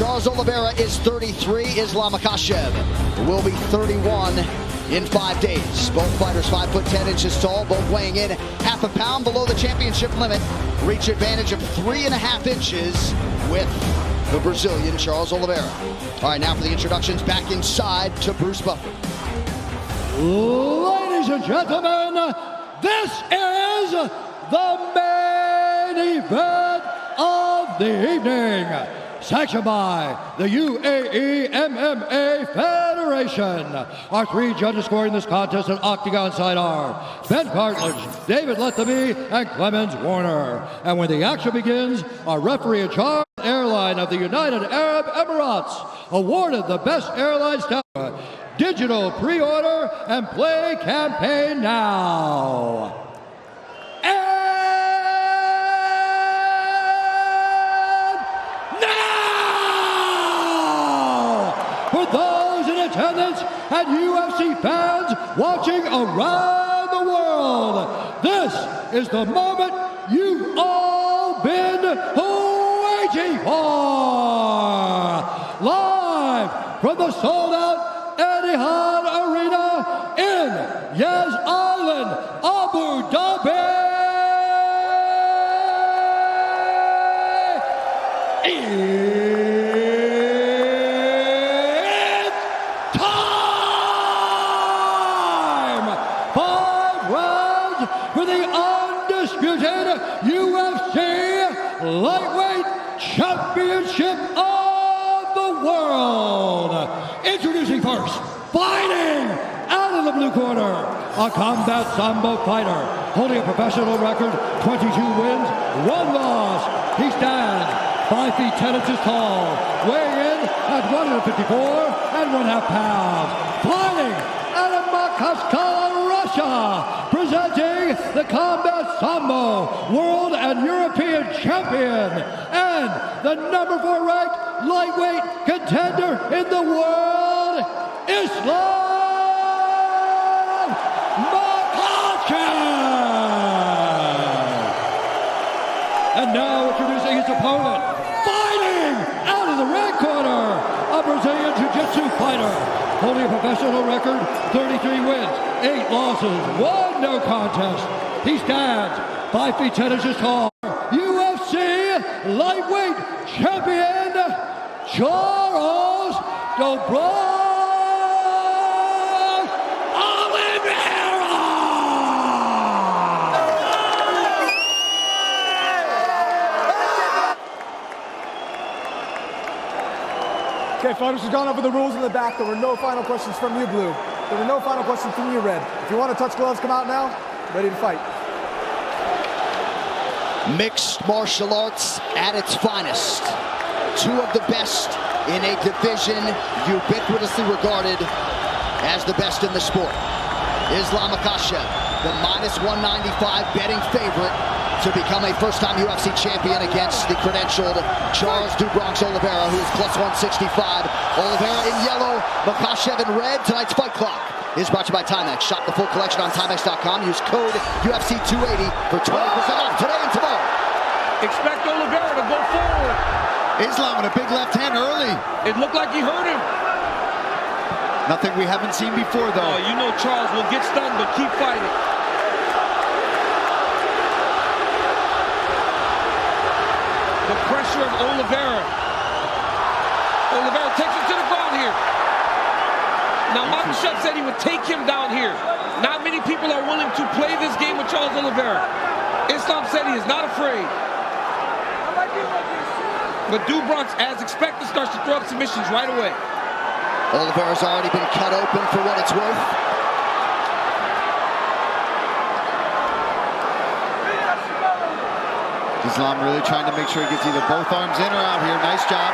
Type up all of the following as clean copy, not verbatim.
Charles Oliveira is 33. Islam Makhachev will be 31 in 5 days. Both fighters 5 foot 10 inches tall, both weighing in half a pound below the championship limit. Reach advantage of 3.5 inches with the Brazilian Charles Oliveira. All right, now for the introductions, back inside to Bruce Buffer. Ladies and gentlemen, this is the main event of the evening. Sanctioned by the UAE MMA Federation. Our 3 judges scoring this contest at Octagon side are Ben Cartlidge, David Lethaby, and Clemens Warner. And when the action begins, our referee in charge, Airline of the United Arab Emirates, awarded the best airline staff. Digital pre-order and play campaign now. For those in attendance and UFC fans watching around the world, this is the moment you've all been waiting for. Live from the sold-out Etihad Arena in Yas Island, Abu Dhabi. For the undisputed UFC Lightweight Championship of the World. Introducing first, fighting out of the blue corner, a combat sambo fighter holding a professional record, 22 wins, 1 loss. He stands 5 feet 10 inches tall, weighing in at 154.5 pounds. Fighting out of Makhachkala, Russia, presenting the Combat Sambo World and European Champion and the number 4 ranked lightweight contender in the world, Islam Makhachev. And now introducing his opponent, fighting out of the red corner, a Brazilian Jiu-Jitsu fighter, holding a professional record, 33 wins, 8 losses, 1 no contest. He stands 5 feet 10 inches tall. UFC Lightweight Champion, Charles "The Bronx" Oliveira! Okay, fighters, we've gone over the rules in the back. There were no final questions from you, Blue. There were no final questions from you, Red. If you want to touch gloves, come out now. Ready to fight. Mixed martial arts at its finest. 2 of the best in a division ubiquitously regarded as the best in the sport. Islam Makhachev, the -195 betting favorite to become a first-time UFC champion against the credentialed Charles "Do Bronx" Oliveira, who is +165. Oliveira in yellow, Makhachev in red. Tonight's Fight Clock is brought to you by Timex. Shop the full collection on Timex.com. Use code UFC280 for 20% off today and tomorrow. Expect Oliveira to go forward. Islam with a big left hand early. It looked like he hurt him. Nothing we haven't seen before, though. Oh, you know Charles will get stunned, but keep fighting. The pressure of Oliveira. Oliveira takes it to the ground here. Now, Makhachev said he would take him down here. Not many people are willing to play this game with Charles Oliveira. Islam said he is not afraid. But Do Bronx, as expected, starts to throw up submissions right away. Oliveira's already been cut open for what it's worth. Islam really trying to make sure he gets either both arms in or out here. Nice job.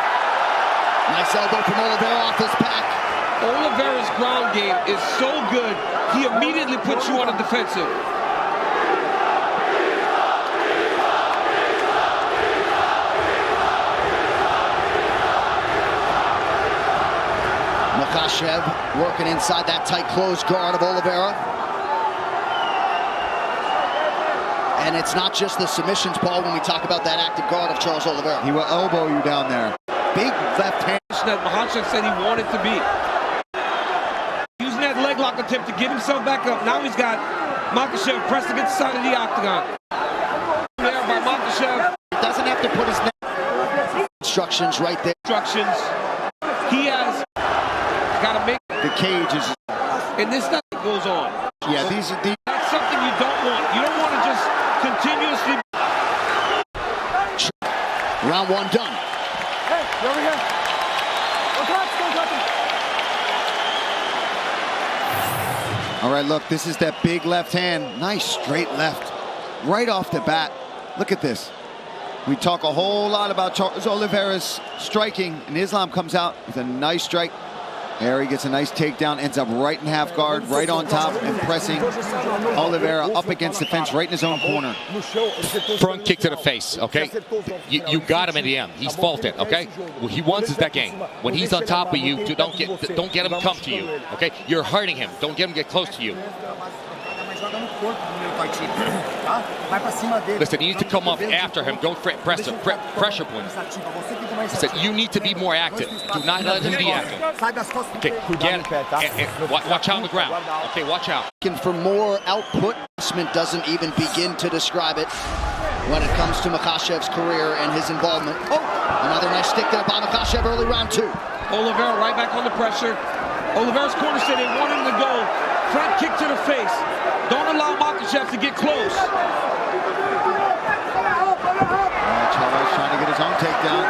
Nice elbow from Oliveira off his pack. Oliveira's ground game is so good, he immediately puts you on the defensive. Makhachev working inside that tight closed guard of Oliveira. And it's not just the submissions, Paul, when we talk about that active guard of Charles Oliveira. He will elbow you down there. big left hand. That Makhachev said he wanted to be. Using that leg lock attempt to get himself back up. Now he's got Makhachev pressed against the side of the octagon. There by Makhachev. He doesn't have to put his neck. Instructions right there. Instructions. He has got to make. The cage is... And this stuff goes on. Yeah, these are... That's something you don't want. You don't want to just continuously. Round one done. Hey, you're over here. Don't touch him. All right, look, this is that big left hand. Nice straight left. Right off the bat. Look at this. We talk a whole lot about Charles Oliveira's striking, and Islam comes out with a nice strike. There he gets a nice takedown, ends up right in half guard, right on top, and pressing Oliveira up against the fence, right in his own corner. Front kick to the face, okay? You got him in the end. He's faulted, okay? What he wants is that game. When he's on top of you, don't get him come to you, okay? You're hurting him. Don't get him get close to you. Listen, you need to come up after him. Don't pressure point. Listen, you need to be more active. Do not let him be active. Okay, get it. Watch out on the ground. Okay, watch out. For more output, doesn't even begin to describe it when it comes to Makhachev's career and his involvement. Oh, another nice stick there by Makhachev early round two. Oliveira right back on the pressure. Oliveira's corner said they want him to go. Front kick to the face. Don't allow Makhachev to get close. Charles trying to get his own takedown.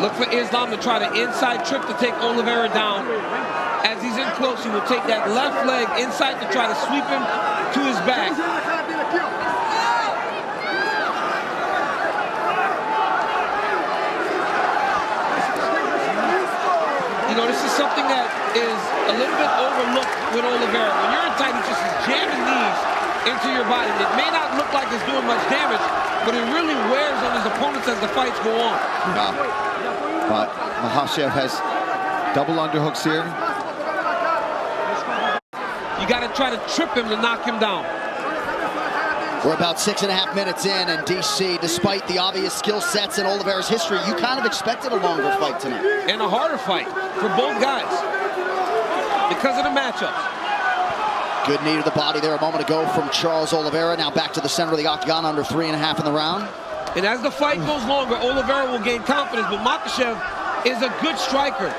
Look for Islam to try the inside trip to take Oliveira down. As he's in close, he will take that left leg inside to try to sweep him to his back. You know, this is something that is a little bit overlooked with Oliveira. When you're in tight, he just is jamming these into your body. It may not look like it's doing much damage, but it really wears on his opponents as the fights go on. But Makhachev has double underhooks here. You got to try to trip him to knock him down. We're about 6.5 minutes in, and DC, despite the obvious skill sets in Oliveira's history, you kind of expected a longer fight tonight. And a harder fight for both guys because of the matchup. Good knee to the body there a moment ago from Charles Oliveira. Now back to the center of the octagon, under 3.5 in the round. And as the fight goes longer, Oliveira will gain confidence, but Makhachev is a good striker.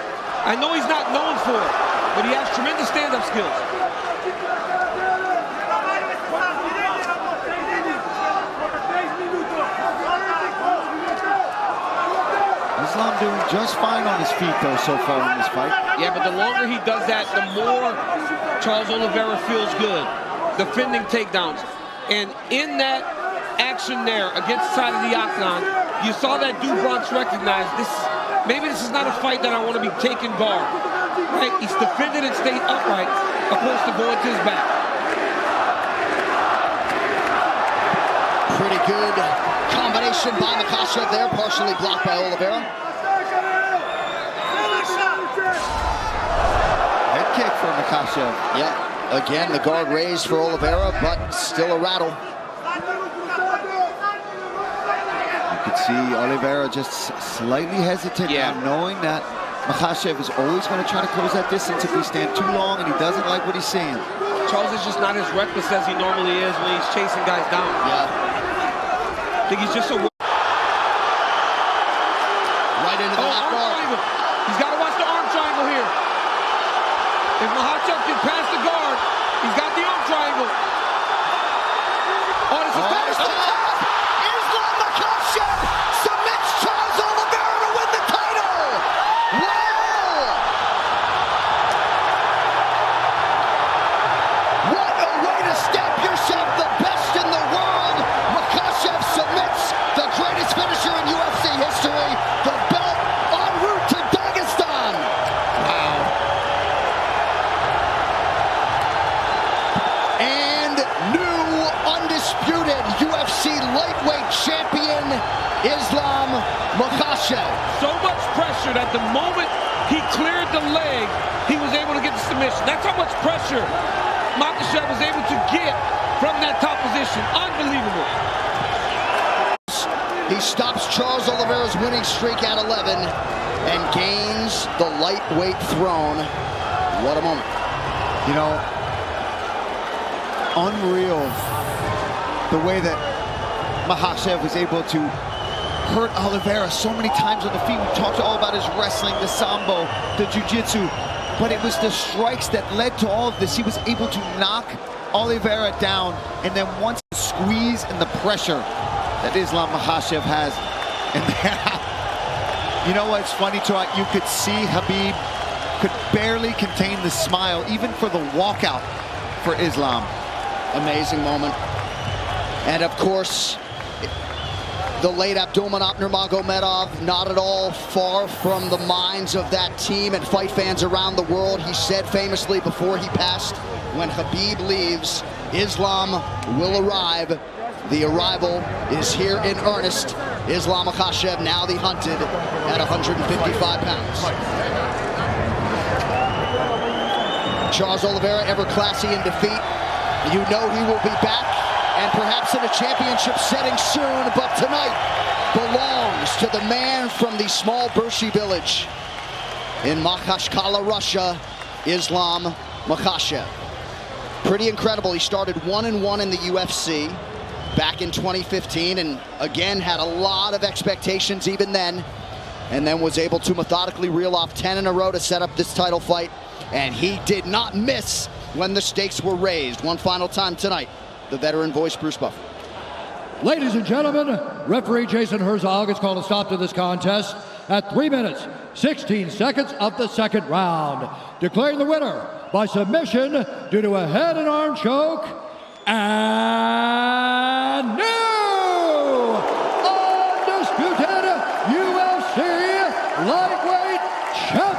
I know he's not known for it, but he has tremendous stand-up skills. Islam doing just fine on his feet, though, so far in this fight. Yeah, but the longer he does that, the more Charles Oliveira feels good. Defending takedowns. And in that action there against the side of the octagon, you saw that Do Bronx recognize this. Maybe this is not a fight that I want to be taking guard. Right? He's defended and stayed upright opposed to going to his back. Pretty good combination by Makhachev there, partially blocked by Oliveira. Head kick for Makhachev. Yeah, again, the guard raised for Oliveira, but still a rattle. You could see Oliveira just slightly hesitant, knowing that Makhachev is always going to try to close that distance if we stand too long, and he doesn't like what he's seeing. Charles is just not as reckless as he normally is when he's chasing guys down. Yeah. I think he's just a... Right into the left guard. He's got to watch the arm triangle here. If Makhachev can pass the guard, he's got the arm triangle. Oh, this is Islam Makhachev submits Charles Oliveira to win the title. Wow! What a way to stamp yourself the best in the world. Makhachev submits the greatest finisher in UFC history. The belt en route to Dagestan. Wow. And new undisputed UFC lightweight champion, Islam Makhachev. so much pressure that the moment he cleared the leg, he was able to get the submission. That's how much pressure Makhachev was able to get from that top position. Unbelievable. He stops Charles Oliveira's winning streak at 11 and gains the lightweight throne. What a moment. You know, unreal the way that Makhachev was able to hurt Oliveira so many times on the feet. We talked all about his wrestling, the sambo, the jiu-jitsu, but it was the strikes that led to all of this. He was able to knock Oliveira down, and then once the squeeze and the pressure that Islam Makhachev has, and you know what's funny, too? You could see Khabib could barely contain the smile, even for the walkout for Islam. Amazing moment. And of course, the late Abdulmanap Nurmagomedov, not at all far from the minds of that team and fight fans around the world. He said famously before he passed, when Khabib leaves, Islam will arrive. The arrival is here in earnest. Islam Makhachev, now the hunted, at 155 pounds. Charles Oliveira, ever classy in defeat. You know he will be back, and perhaps in a championship setting soon, but tonight belongs to the man from the small Bershi village in Makhachkala, Russia, Islam Makhachev. Pretty incredible. He started 1-1 in the UFC back in 2015, and again had a lot of expectations even then, and then was able to methodically reel off 10 in a row to set up this title fight, and he did not miss when the stakes were raised. One final time tonight, the veteran voice, Bruce Buffer. Ladies and gentlemen, referee Jason Herzog has called a stop to this contest at 3 minutes, 16 seconds of the second round, declaring the winner by submission due to a head and arm choke, and new undisputed